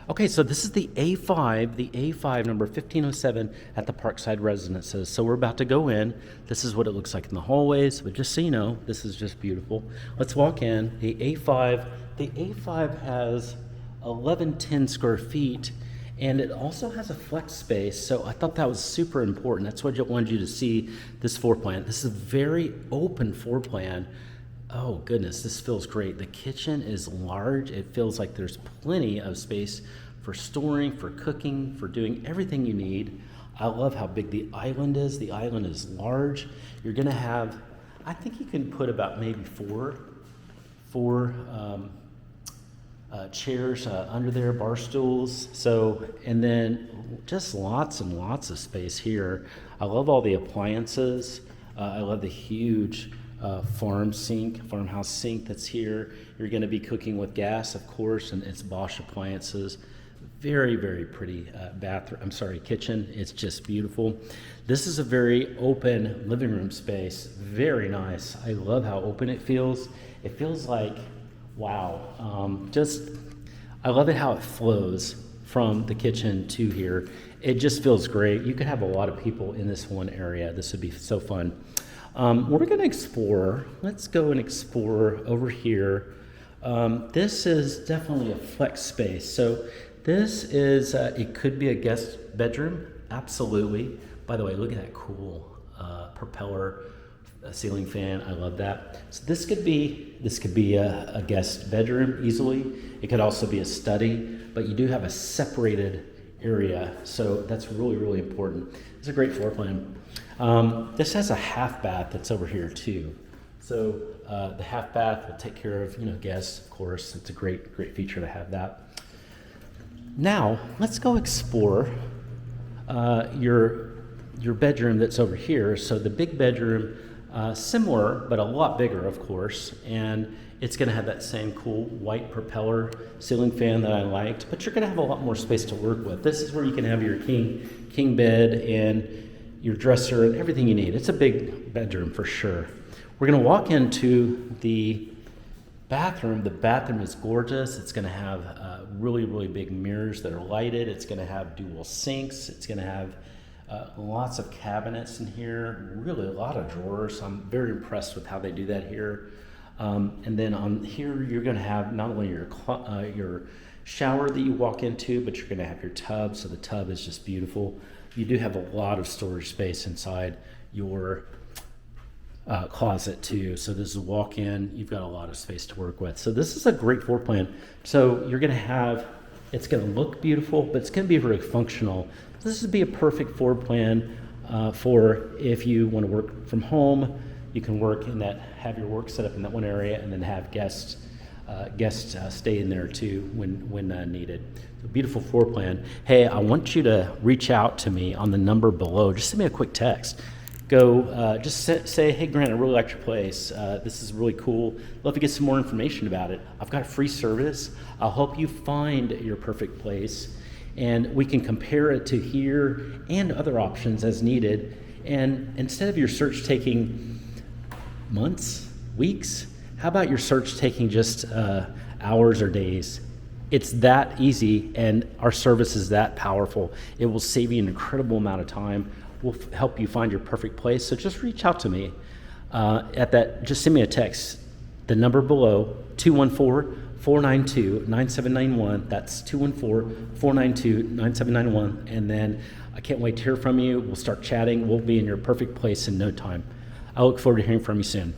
Okay, so this is the A5 number 1507 at the Parkside Residences. So we're about to go in. This is what it looks like in the hallways, but just so you know, this is just beautiful. Let's walk in. The A5 has 1110 square feet, and it also has a flex space. So I thought that was super important. That's what I wanted you to see this floor plan. This is a very open floor plan. Oh goodness, this feels great. The kitchen is large. It feels like there's plenty of space for storing, for cooking, for doing everything you need. I love how big the island is. The island is large. You're gonna have, I think you can put about maybe four chairs under there, bar stools. So, and then just lots and lots of space here. I love all the appliances. I love the huge farmhouse sink that's here. You're going to be cooking with gas, of course, and it's Bosch appliances. Very, very pretty kitchen. It's just beautiful. This is a very open living room space. Very nice. I love how open it feels. It feels like, wow. I love it how it flows from the kitchen to here. It just feels great. You could have a lot of people in this one area. This would be so fun. We're going to explore. Let's go and explore over here. This is definitely a flex space. So this is, it could be a guest bedroom. Absolutely. By the way, look at that cool propeller ceiling fan. I love that. So this could be a guest bedroom easily. It could also be a study, but you do have a separated area. So that's really, really important. It's a great floor plan. This has a half bath that's over here too. So the half bath will take care of, guests, of course. It's a great, great feature to have that. Now let's go explore your bedroom that's over here. So the big bedroom, similar but a lot bigger, of course, and it's going to have that same cool white propeller ceiling fan that I liked. But you're going to have a lot more space to work with. This is where you can have your king bed and your dresser and everything you need. It's a big bedroom for sure. We're gonna walk into the bathroom. The bathroom is gorgeous. It's gonna have really, really big mirrors that are lighted. It's gonna have dual sinks. It's gonna have lots of cabinets in here, really a lot of drawers. I'm very impressed with how they do that here. And then on here, you're gonna have not only your shower that you walk into, but you're gonna have your tub. So the tub is just beautiful. You do have a lot of storage space inside your closet too. So this is a walk-in. You've got a lot of space to work with. So this is a great floor plan. So you're gonna have, it's gonna look beautiful, but it's gonna be very functional. So this would be a perfect floor plan for if you wanna work from home. You can work in that, have your work set up in that one area, and then have guests stay in there too when needed. A beautiful floor plan. Hey, I want you to reach out to me on the number below. Just send me a quick text. Go, just say, hey Grant, I really like your place. This is really cool. Love to get some more information about it. I've got a free service. I'll help you find your perfect place, and we can compare it to here and other options as needed. And instead of your search taking months, weeks, how about your search taking just hours or days? It's that easy, and our service is that powerful. It will save you an incredible amount of time. We'll help you find your perfect place. So just reach out to me just send me a text. The number below, 214-492-9791. That's 214-492-9791. And then I can't wait to hear from you. We'll start chatting. We'll be in your perfect place in no time. I look forward to hearing from you soon.